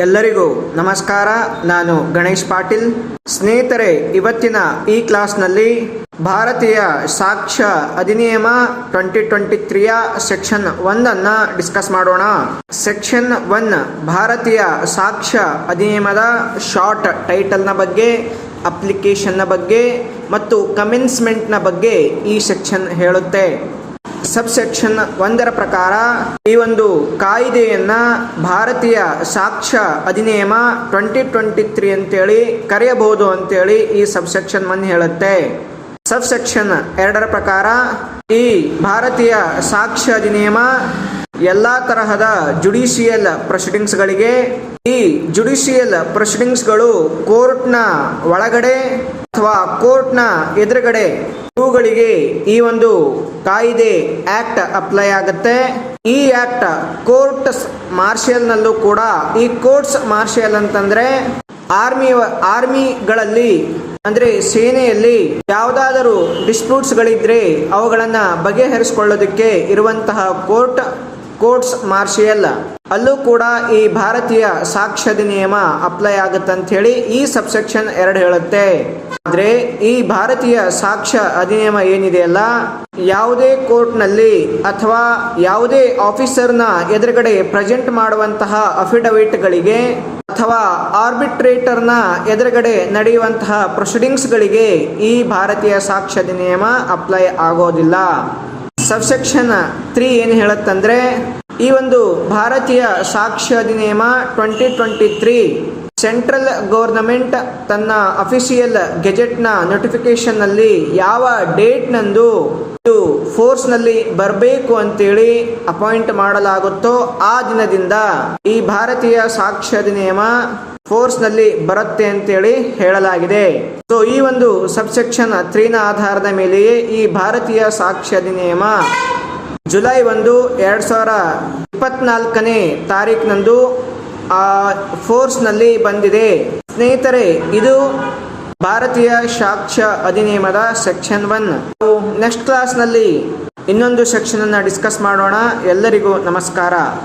ಎಲ್ಲರಿಗೂ ನಮಸ್ಕಾರ. ನಾನು ಗಣೇಶ್ ಪಾಟೀಲ್. ಸ್ನೇಹಿತರೆ, ಇವತ್ತಿನ ಈ ಕ್ಲಾಸ್ನಲ್ಲಿ ಭಾರತೀಯ ಸಾಕ್ಷ್ಯ ಅಧಿನಿಯಮ 2023ಯ ಸೆಕ್ಷನ್ 1 ಡಿಸ್ಕಸ್ ಮಾಡೋಣ. ಸೆಕ್ಷನ್ 1 ಭಾರತೀಯ ಸಾಕ್ಷ್ಯ ಅಧಿನಿಯಮದ ಶಾರ್ಟ್ ಟೈಟಲ್ನ ಬಗ್ಗೆ, ಅಪ್ಲಿಕೇಶನ್ನ ಬಗ್ಗೆ ಮತ್ತು ಕಮೆನ್ಸ್ಮೆಂಟ್ನ ಬಗ್ಗೆ ಈ ಸೆಕ್ಷನ್ ಹೇಳುತ್ತೆ. ಸಬ್ಸೆಕ್ಷನ್ 1 ಪ್ರಕಾರ ಈ ಒಂದು ಕಾಯ್ದೆಯನ್ನ ಭಾರತೀಯ ಸಾಕ್ಷ್ಯ ಅಧಿನಿಯಮ 2023 ಅಂತೇಳಿ ಕರೆಯಬಹುದು ಅಂತೇಳಿ ಈ ಸಬ್ಸೆಕ್ಷನ್ 1 ಹೇಳುತ್ತೆ. ಸಬ್ಸೆಕ್ಷನ್ 2 ಪ್ರಕಾರ ಈ ಭಾರತೀಯ ಸಾಕ್ಷ್ಯ ಅಧಿನಿಯಮ ಎಲ್ಲಾ ತರಹದ ಜುಡಿಷಿಯಲ್ ಪ್ರೊಸೀಡಿಂಗ್ಸ್ಗಳಿಗೆ, ಈ ಜುಡಿಷಿಯಲ್ ಪ್ರೊಸೀಡಿಂಗ್ಸ್ಗಳು ಕೋರ್ಟ್ನ ಒಳಗಡೆ ಅಥವಾ ಕೋರ್ಟ್ನ ಎದುರುಗಡೆ ಇವುಗಳಿಗೆ ಈ ಒಂದು ಕಾಯ್ದೆ ಆಕ್ಟ್ ಅಪ್ಲೈ ಆಗುತ್ತೆ. ಈ ಆಕ್ಟ್ ಕೋರ್ಟ್ಸ್ ಮಾರ್ಷಲ್ ನಲ್ಲೂ ಕೂಡ, ಈ ಕೋರ್ಟ್ಸ್ ಮಾರ್ಷಲ್ ಅಂತಂದ್ರೆ ಆರ್ಮಿಗಳಲ್ಲಿ ಅಂದ್ರೆ ಸೇನೆಯಲ್ಲಿ ಯಾವುದಾದರೂ ಡಿಸ್ಪ್ಯೂಟ್ಸ್ ಗಳಿದ್ರೆ ಅವುಗಳನ್ನ ಬಗೆಹರಿಸಿಕೊಳ್ಳೋದಕ್ಕೆ ಇರುವಂತಹ ಕೋರ್ಟ್ಸ್ ಮಾರ್ಷಿಯಲ್ ಅಲ್ಲೂ ಕೂಡ ಈ ಭಾರತೀಯ ಸಾಕ್ಷ್ಯ ಅಧಿನಿಯಮ ಅಪ್ಲೈ ಆಗುತ್ತೆ ಅಂತ ಹೇಳಿ ಈ ಸಬ್ಸೆಕ್ಷನ್ 2 ಹೇಳುತ್ತೆ. ಆದ್ರೆ ಈ ಭಾರತೀಯ ಸಾಕ್ಷ್ಯ ಅಧಿನಿಯಮ ಏನಿದೆಯಲ್ಲ, ಯಾವುದೇ ಕೋರ್ಟ್ ನಲ್ಲಿ ಅಥವಾ ಯಾವುದೇ ಆಫೀಸರ್ನ ಎದುರುಗಡೆ ಪ್ರೆಸೆಂಟ್ ಮಾಡುವಂತಹ ಅಫಿಡವಿಟ್ ಗಳಿಗೆ ಅಥವಾ ಆರ್ಬಿಟ್ರೇಟರ್ನ ಎದುರುಗಡೆ ನಡೆಯುವಂತಹ ಪ್ರೊಸೀಡಿಂಗ್ಸ್ ಗಳಿಗೆ ಈ ಭಾರತೀಯ ಸಾಕ್ಷ್ಯ ಅಧಿನಿಯಮ ಅಪ್ಲೈ ಆಗೋದಿಲ್ಲ. ಸಬ್ಸೆಕ್ಷನ್ 3 ಏನು ಹೇಳುತ್ತಂದ್ರೆ, ಈ ಒಂದು ಭಾರತೀಯ ಸಾಕ್ಷ್ಯ ಅಧಿನಿಯಮ 2023 ಸೆಂಟ್ರಲ್ ಗವರ್ನಮೆಂಟ್ ತನ್ನ ಅಫಿಷಿಯಲ್ ಗೆಜೆಟ್ನ ನೋಟಿಫಿಕೇಶನ್ ನಲ್ಲಿ ಯಾವ ಡೇಟ್ ನಂದು ಇದು ಫೋರ್ಸ್ ನಲ್ಲಿ ಬರಬೇಕು ಅಂತೇಳಿ ಅಪಾಯಿಂಟ್ ಮಾಡಲಾಗುತ್ತೋ ಆ ದಿನದಿಂದ ಈ ಭಾರತೀಯ ಸಾಕ್ಷ್ಯ ಅಧಿನಿಯಮ ಫೋರ್ಸ್ ನಲ್ಲಿ ಬರುತ್ತೆ ಅಂತೇಳಿ ಹೇಳಲಾಗಿದೆ. ಸೊ ಈ ಒಂದು ಸಬ್ಸೆಕ್ಷನ್ 3 ನ ಆಧಾರದ ಮೇಲೆಯೇ ಈ ಭಾರತೀಯ ಸಾಕ್ಷ್ಯ ಅಧಿನಿಯಮ ಜುಲೈ 1, 2024ನೇ ತಾರೀಕಿನಂದು ಫೋರ್ಸ್ ನಲ್ಲಿ ಬಂದಿದೆ. ಸ್ನೇಹಿತರೆ, ಇದು ಭಾರತೀಯ ಸಾಕ್ಷ್ಯ ಅಧಿನಿಯಮದ ಸೆಕ್ಷನ್ 1. ನೆಕ್ಸ್ಟ್ ಕ್ಲಾಸ್ ನಲ್ಲಿ ಇನ್ನೊಂದು ಸೆಕ್ಷನ್ ಅನ್ನ ಡಿಸ್ಕಸ್ ಮಾಡೋಣ. ಎಲ್ಲರಿಗೂ ನಮಸ್ಕಾರ.